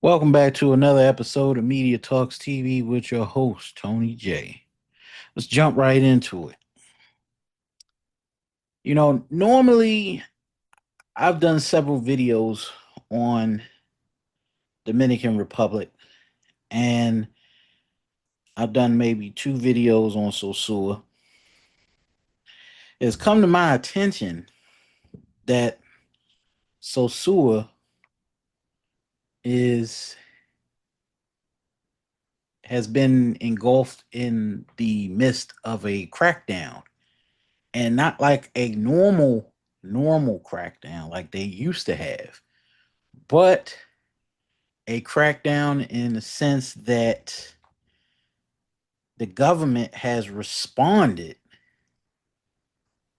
Welcome back to another episode of Media Talks TV with your host, Tony J. Let's jump right into it. Normally I've done several videos on Dominican Republic, and I've done maybe two videos on Sosua. It's come to my attention that Sosua is has been engulfed in the midst of a crackdown, and not like a normal crackdown like they used to have, but a crackdown in the sense that the government has responded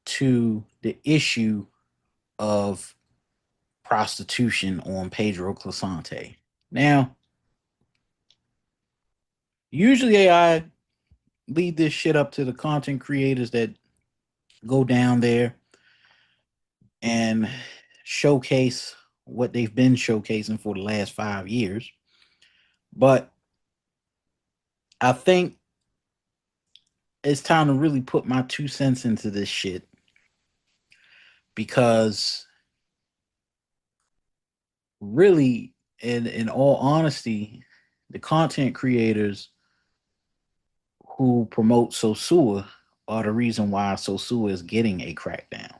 to the issue of prostitution on Pedro Clasante. Now, usually I leave this shit up to the content creators that go down there and showcase what they've been showcasing for the last 5 years. But I think it's time to really put my 2 cents into this shit, because really, in all honesty, the content creators who promote Sosua are the reason why Sosua is getting a crackdown.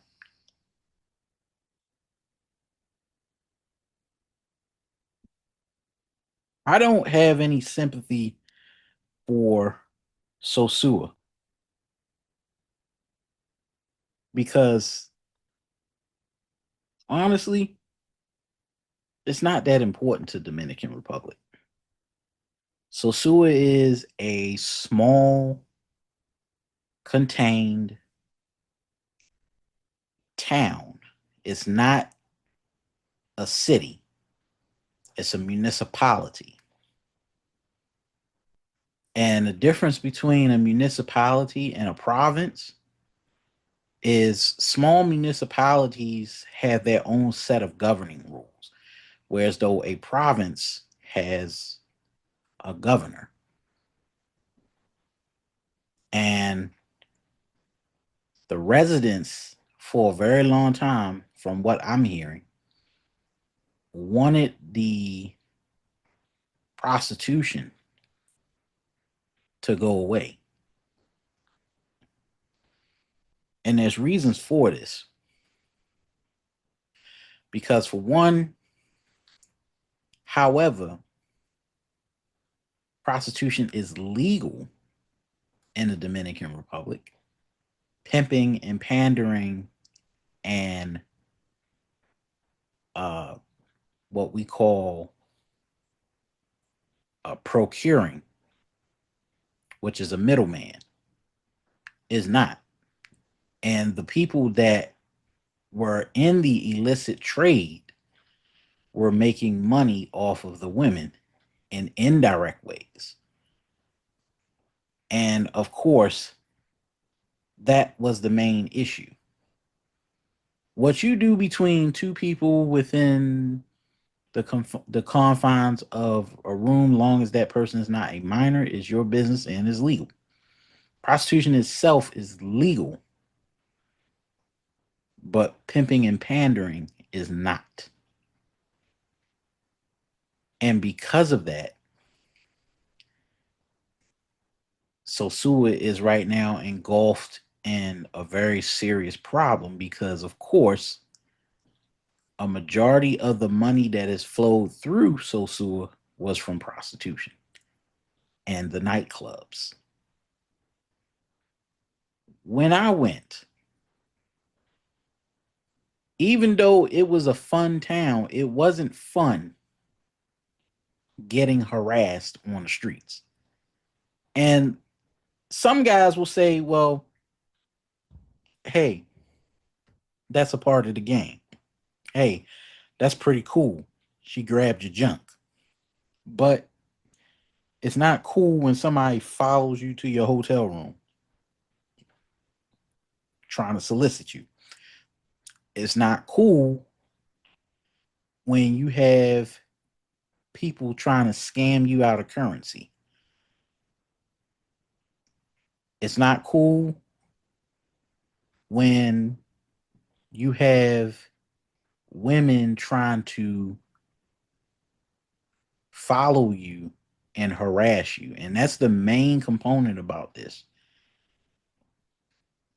I don't have any sympathy for Sosua because honestly, it's not that important to Dominican Republic. Sosua is a small, contained town. It's not a city. It's a municipality. And the difference between a municipality and a province is small municipalities have their own set of governing rules, whereas though a province has a governor. And the residents, for a very long time, from what I'm hearing, wanted the prostitution to go away. And there's reasons for this. Because, for one, however, prostitution is legal in the Dominican Republic. Pimping and pandering and uh, what we call procuring, which is a middleman, is not. And the people that were in the illicit trade were making money off of the women in indirect ways. And of course, that was the main issue. What you do between two people within the confines of a room, long as that person is not a minor, is your business and is legal. Prostitution itself is legal, but pimping and pandering is not. And because of that, Sosua is right now engulfed in a very serious problem because, of course, a majority of the money that has flowed through Sosua was from prostitution and the nightclubs. When I went, even though it was a fun town, it wasn't fun getting harassed on the streets. And some guys will say, well, hey, that's a part of the game. Hey, that's pretty cool. She grabbed your junk. But it's not cool when somebody follows you to your hotel room trying to solicit you. It's not cool when you have people trying to scam you out of currency. It's not cool when you have women trying to follow you and harass you. And that's the main component about this.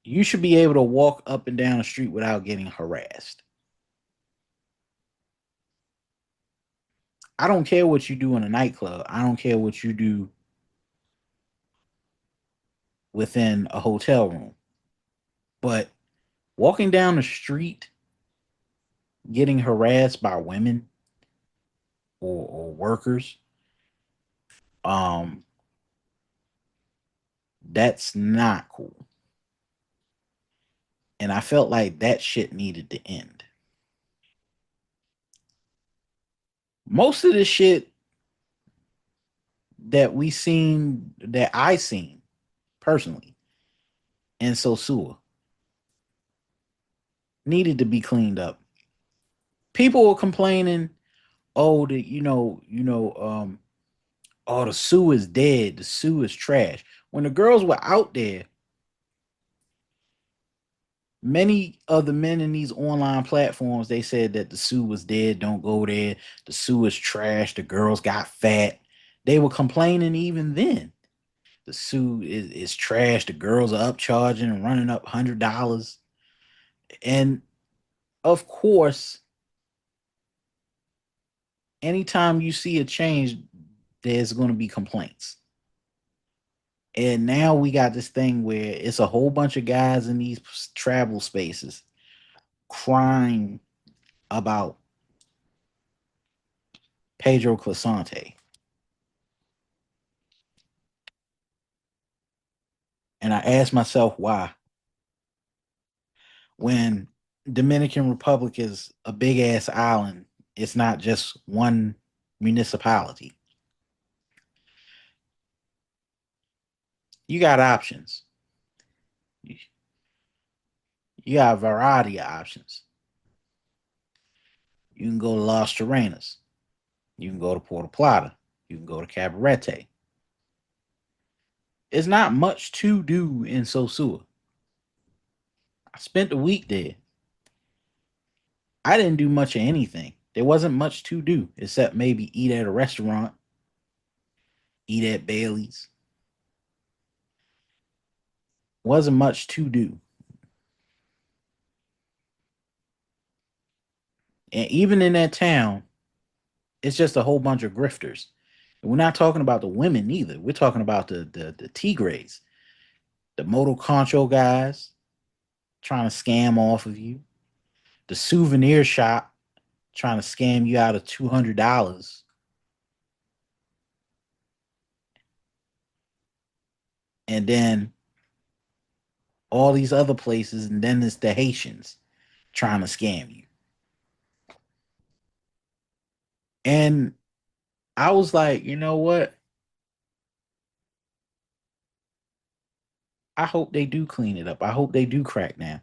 You should be able to walk up and down the street without getting harassed. I don't care what you do in a nightclub. I don't care what you do within a hotel room. But walking down the street, getting harassed by women or workers, um, that's not cool. And I felt like that shit needed to end. Most of the shit that I seen personally in Sosua needed to be cleaned up. People were complaining, oh, oh, the Sioux is dead, the Sioux is trash. When the girls were out there, many of the men in these online platforms they said that the Sioux was dead. Don't go there. The Sioux is trash. The girls got fat. They were complaining even then. The Sioux is trash. The girls are upcharging and running up $100. And of course, anytime you see a change, there's going to be complaints. And now we got this thing where it's a whole bunch of guys in these travel spaces crying about Pedro Clasante. And I asked myself why. When Dominican Republic is a big ass island, it's not just one municipality. You got options. You got a variety of options. You can go to Las Terrenas. You can go to Puerto Plata. You can go to Cabarete. It's not much to do in Sosua. I spent a week there. I didn't do much of anything. There wasn't much to do except maybe eat at a restaurant, eat at Bailey's. Wasn't much to do. And even in that town, it's just a whole bunch of grifters. And we're not talking about the women either. We're talking about the Tigres, the Moto Concho guys trying to scam off of you, the souvenir shop trying to scam you out of $200, and then all these other places, and then it's the Haitians trying to scam you. And I was like, you know what? I hope they do clean it up. I hope they do crack down.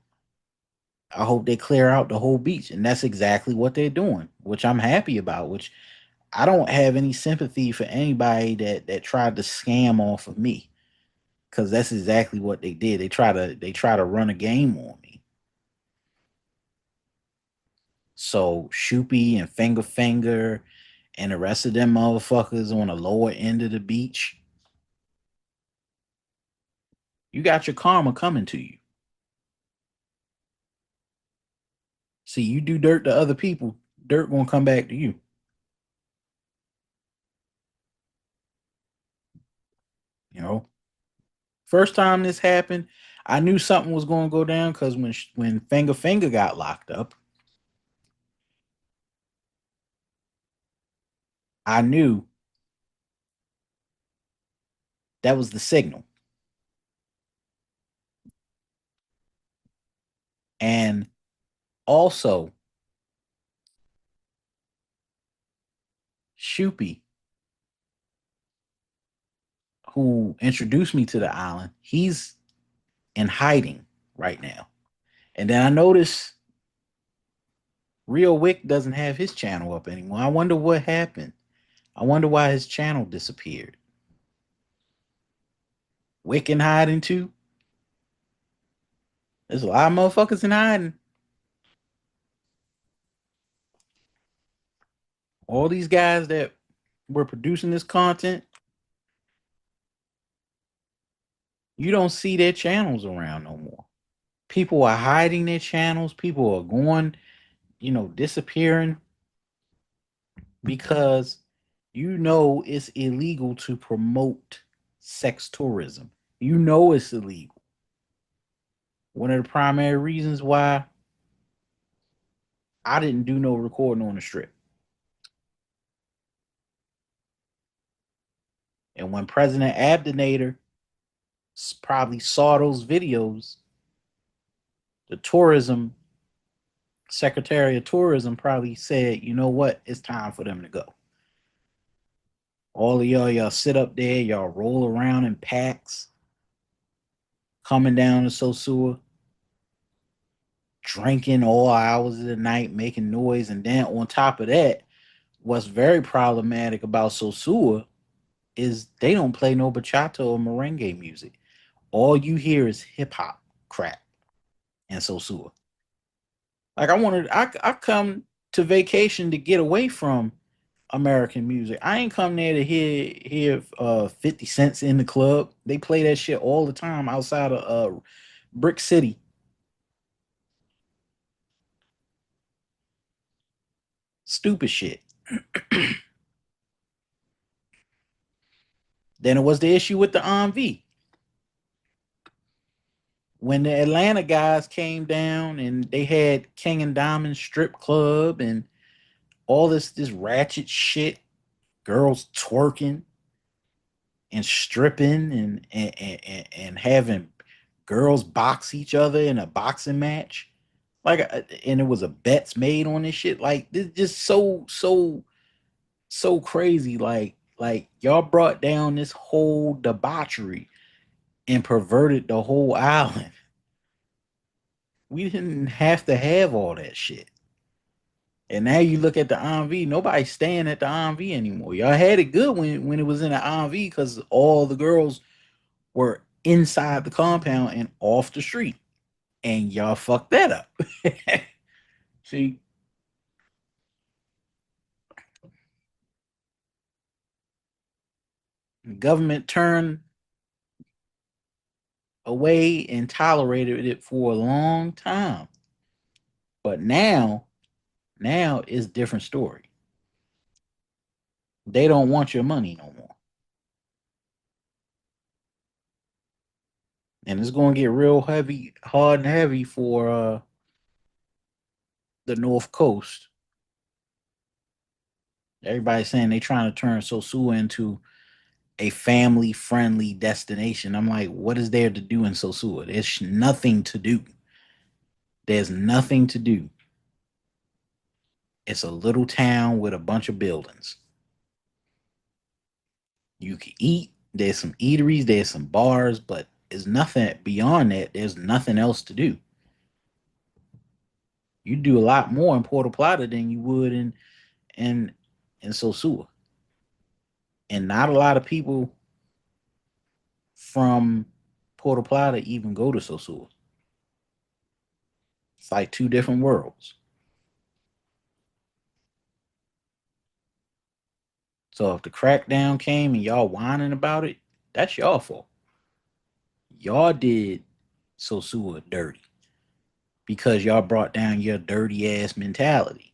I hope they clear out the whole beach. And that's exactly what they're doing, which I'm happy about, which I don't have any sympathy for anybody that tried to scam off of me. Cause that's exactly what they did. They try to run a game on me. So Shoopy and Finger and the rest of them motherfuckers on the lower end of the beach, you got your karma coming to you. See, you do dirt to other people, dirt gonna come back to you. You know, first time this happened, I knew something was gonna go down because when Finger got locked up, I knew that was the signal. And also, Shoopy, who introduced me to the island, he's in hiding right now. And then I noticed Real Wick doesn't have his channel up anymore. I wonder what happened. I wonder why his channel disappeared. Wiccan hiding too. There's a lot of motherfuckers in hiding. All these guys that were producing this content, you don't see their channels around no more. People are hiding their channels. People are going, disappearing because it's illegal to promote sex tourism. It's illegal. One of the primary reasons why I didn't do no recording on the strip. And when President Abdenator probably saw those videos, the tourism secretary of tourism probably said, you know what, it's time for them to go. All of y'all sit up there, y'all roll around in packs, coming down to Sosua, drinking all hours of the night, making noise. And then on top of that, what's very problematic about Sosua is they don't play no bachata or merengue music. All you hear is hip hop crap and Sosua. Like I come to vacation to get away from American music. I ain't come there to hear 50 Cents in the club. They play that shit all the time outside of Brick City. Stupid shit. Then it was the issue with the V. When the Atlanta guys came down and they had King and Diamond strip club and all this ratchet shit, girls twerking and stripping and having girls box each other in a boxing match. Like, and it was a bets made on this shit. Like, this just so crazy. Like y'all brought down this whole debauchery and perverted the whole island. We didn't have to have all that shit. And now you look at the IMV, nobody's staying at the IMV anymore. Y'all had it good when it was in the IMV because all the girls were inside the compound and off the street. And y'all fucked that up. See, the government turned away and tolerated it for a long time. But now it's a different story. They don't want your money no more. And it's going to get real heavy, hard and heavy for the North Coast. Everybody's saying they trying to turn Sosua into a family friendly destination. I'm like, what is there to do in Sosua? There's nothing to do. There's nothing to do. It's a little town with a bunch of buildings. You can eat. There's some eateries. There's some bars, but there's nothing beyond that. There's nothing else to do. You do a lot more in Puerto Plata than you would in in Sosua, and not a lot of people from Puerto Plata even go to Sosua. It's like two different worlds. So if the crackdown came and y'all whining about it, that's y'all fault. Y'all did Sosua dirty because y'all brought down your dirty ass mentality.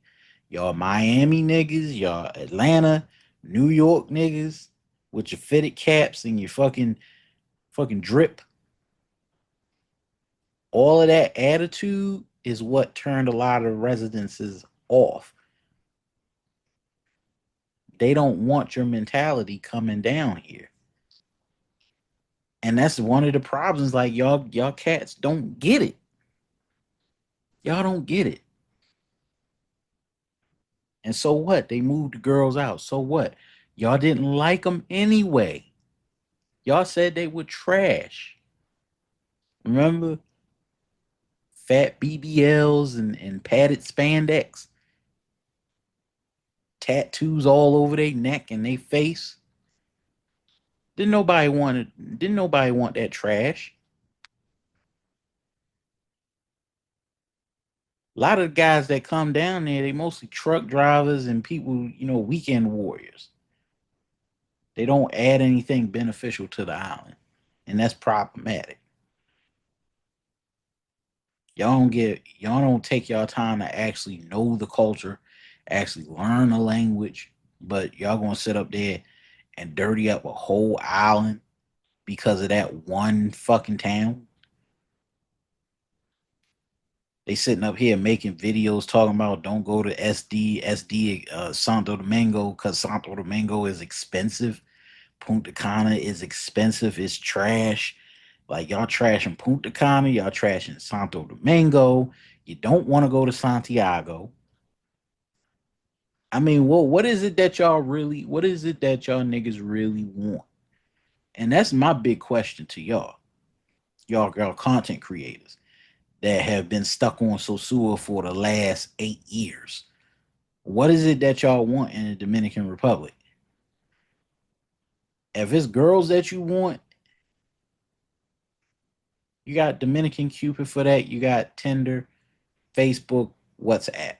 Y'all Miami niggas, y'all Atlanta, New York niggas with your fitted caps and your fucking drip. All of that attitude is what turned a lot of residences off. They don't want your mentality coming down here. And that's one of the problems. Like y'all cats don't get it. Y'all don't get it. And so what? They moved the girls out. So what? Y'all didn't like them anyway. Y'all said they were trash. Remember? Fat BBLs and padded spandex. tattoos all over their neck and their face. Didn't nobody want that trash. A lot of the guys that come down there, they mostly truck drivers and people, weekend warriors. They don't add anything beneficial to the island. And that's problematic. Y'all don't take y'all time to actually know the culture, actually learn the language, but y'all gonna sit up there and dirty up a whole island because of that one fucking town. They sitting up here making videos talking about don't go to SD Santo Domingo because Santo Domingo is expensive. Punta Cana is expensive. It's trash. Like y'all trashing Punta Cana, y'all trashing Santo Domingo. You don't want to go to Santiago. I mean, what is it that y'all really? What is it that y'all niggas really want? And that's my big question to y'all content creators that have been stuck on Sosua for the last 8 years. What is it that y'all want in the Dominican Republic? If it's girls that you want, you got Dominican Cupid for that. You got Tinder, Facebook, WhatsApp.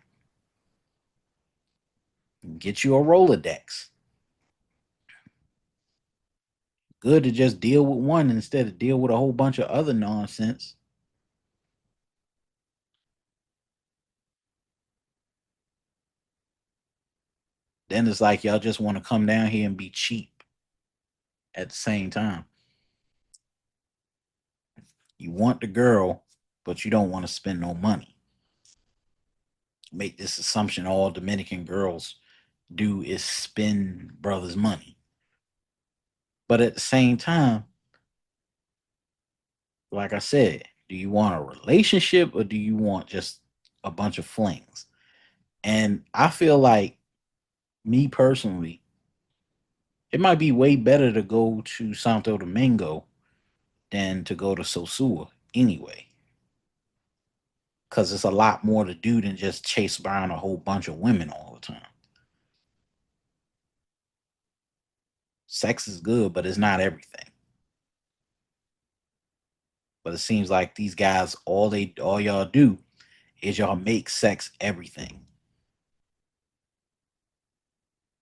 Get you a Rolodex. Good to just deal with one instead of deal with a whole bunch of other nonsense. Then it's like y'all just want to come down here and be cheap at the same time. You want the girl, but you don't want to spend no money. Make this assumption all Dominican girls do is spend brothers' money. But at the same time, like I said, do you want a relationship or do you want just a bunch of flings? And I feel like, me personally, it might be way better to go to Santo Domingo than to go to Sosua anyway. Because it's a lot more to do than just chase around a whole bunch of women all the time. Sex is good, but it's not everything. But it seems like these guys, all y'all do is y'all make sex everything.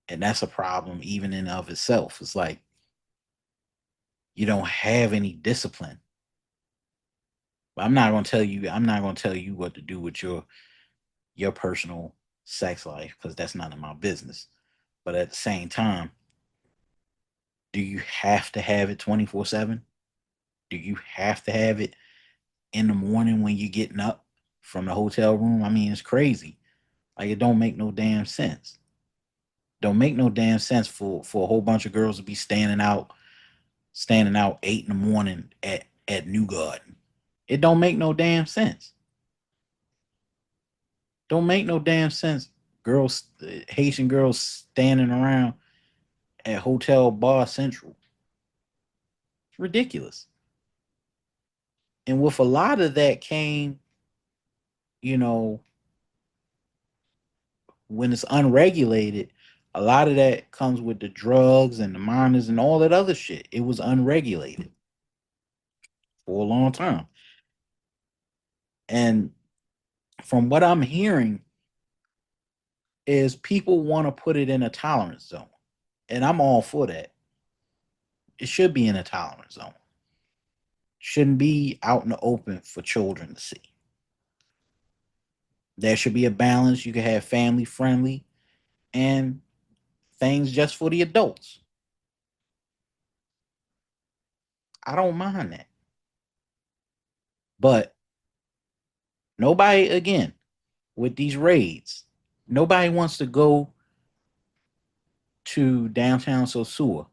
And that's a problem even in of itself. It's like you don't have any discipline. But I'm not gonna tell you what to do with your personal sex life because that's none of my business. But at the same time, do you have to have it 24/7? Do you have to have it in the morning when you're getting up from the hotel room? I mean, it's crazy. Like it don't make no damn sense. Don't make no damn sense for a whole bunch of girls to be standing out 8 in the morning at New Garden. It don't make no damn sense. Don't make no damn sense. Girls, Haitian girls standing around at Hotel Bar Central. It's ridiculous. And with a lot of that came, you know, when it's unregulated, a lot of that comes with the drugs and the minors and all that other shit. It was unregulated for a long time. And from what I'm hearing, is people want to put it in a tolerance zone. And I'm all for that. It should be in a tolerance zone. Shouldn't be out in the open for children to see. There should be a balance. You can have family friendly and things just for the adults. I don't mind that. But nobody, again, with these raids, nobody wants to go to downtown Sosua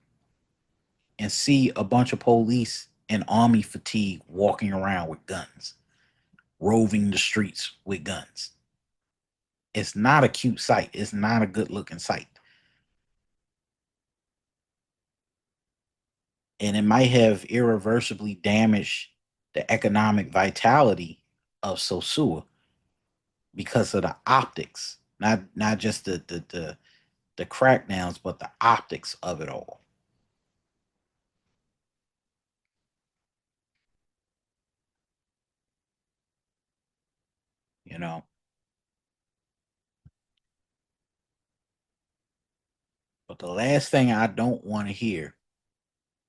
and see a bunch of police in army fatigue walking around with guns, roving the streets with guns. It's not a cute sight. It's not a good looking sight. And it might have irreversibly damaged the economic vitality of Sosua because of the optics, not just the the crackdowns, but the optics of it all. You know, but the last thing I don't want to hear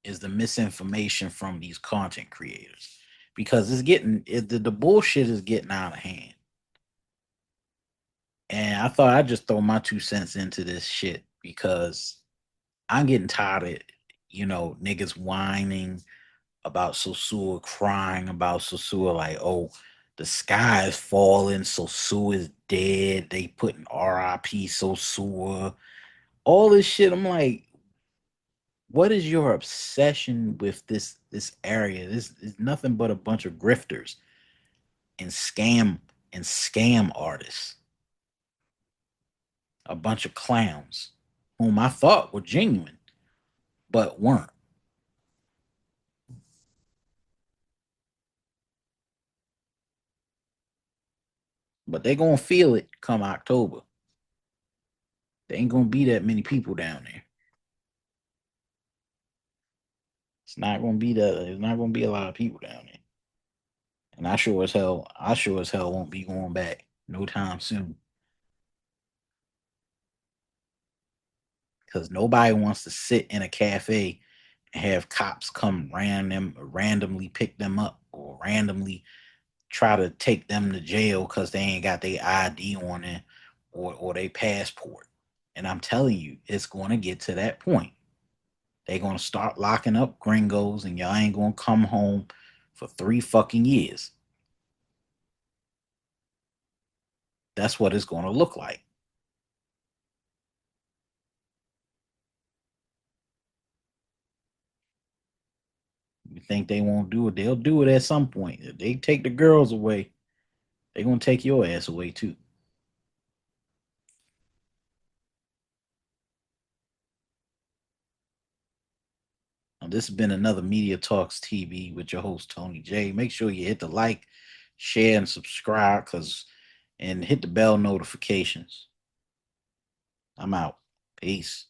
is the misinformation from these content creators because the bullshit is getting out of hand. And I thought I'd just throw my 2 cents into this shit because I'm getting tired of, niggas whining about Sosua, crying about Sosua, like, oh, the sky is falling, Sosua is dead, they putting RIP Sosua, all this shit. I'm like, what is your obsession with this area? This is nothing but a bunch of grifters and scam artists, a bunch of clowns whom I thought were genuine but weren't. But they gonna feel it come October. There ain't gonna be that many people down there. It's not gonna be a lot of people down there. And I sure as hell won't be going back no time soon. Because nobody wants to sit in a cafe and have cops come randomly pick them up or randomly try to take them to jail because they ain't got their ID on it or their passport. And I'm telling you, it's going to get to that point. They're going to start locking up gringos and y'all ain't going to come home for 3 fucking years. That's what it's going to look like. You think they won't do it? They'll do it at some point. If they take the girls away, they're going to take your ass away too. Now, this has been another Media Talks TV with your host, Tony J. Make sure you hit the like, share, and subscribe and hit the bell notifications. I'm out. Peace.